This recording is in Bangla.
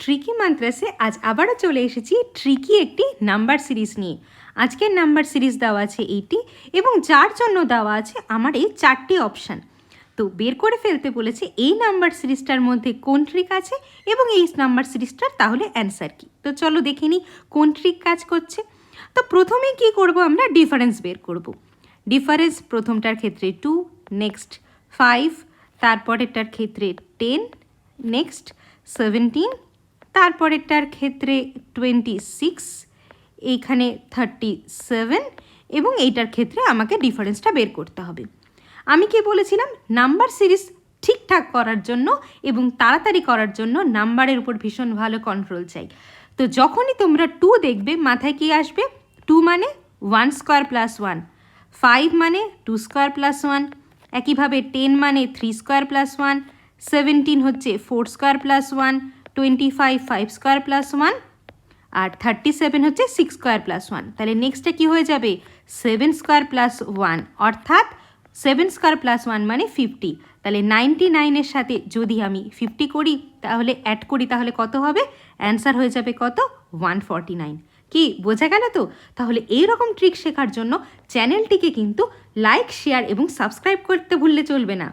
ট্রিকি মান্ত্রাসে আজ আবারও চলে এসেছি ট্রিকি একটি নাম্বার সিরিজ নিয়ে। আজকের নাম্বার সিরিজ দেওয়া আছে 80 এবং যার জন্য দেওয়া আছে আমার এই 4টি অপশান। তো বের করে ফেলতে বলেছে এই নাম্বার সিরিজটার মধ্যে কোন ট্রিক আছে এবং এই নাম্বার সিরিজটার তাহলে অ্যান্সার কী। তো চলো দেখে নিই কোন ট্রিক কাজ করছে। তো প্রথমে কি করব, আমরা ডিফারেন্স বের করব। ডিফারেন্স প্রথমটার ক্ষেত্রে 2, নেক্সট 5, তারপরেরটার ক্ষেত্রে 10, নেক্সট 17, তারপরেরটার ক্ষেত্রে 26, এইখানে 37 এবং এইটার ক্ষেত্রে আমাকে ডিফারেন্সটা বের করতে হবে। আমি কি বলেছিলাম, নাম্বার সিরিজ ঠিকঠাক করার জন্য এবং তাড়াতাড়ি করার জন্য নাম্বারের উপর ভীষণ ভালো কন্ট্রোল চাই। তো যখনই তোমরা 2 দেখবে মাথায় কি আসবে, 2 মানে 1 স্কোয়ার প্লাস 1, 5 মানে 2 স্কোয়ার প্লাস 1, একইভাবে 10 মানে 3 স্কোয়ার প্লাস 1, 17 হচ্ছে 4 স্কোয়ার প্লাস 1, 25 5 স্কোয়ার প্লাস 1 আর 37 হচ্ছে 6 স্কোয়ার প্লাস 1। তাহলে নেক্সটটা কী হয়ে যাবে, 7 স্কোয়ার প্লাস 1, অর্থাৎ 7 স্কোয়ার প্লাস 1 মানে 50। তাহলে 99-এর সাথে যদি আমি 50 করি তাহলে অ্যাড করি তাহলে কত হবে, অ্যান্সার হয়ে যাবে কত, 149। কি বোঝা গেল তো? তাহলে এই রকম ট্রিক শেখার জন্য চ্যানেলটিকে কিন্তু লাইক, শেয়ার এবং সাবস্ক্রাইব করতে ভুললে চলবে না।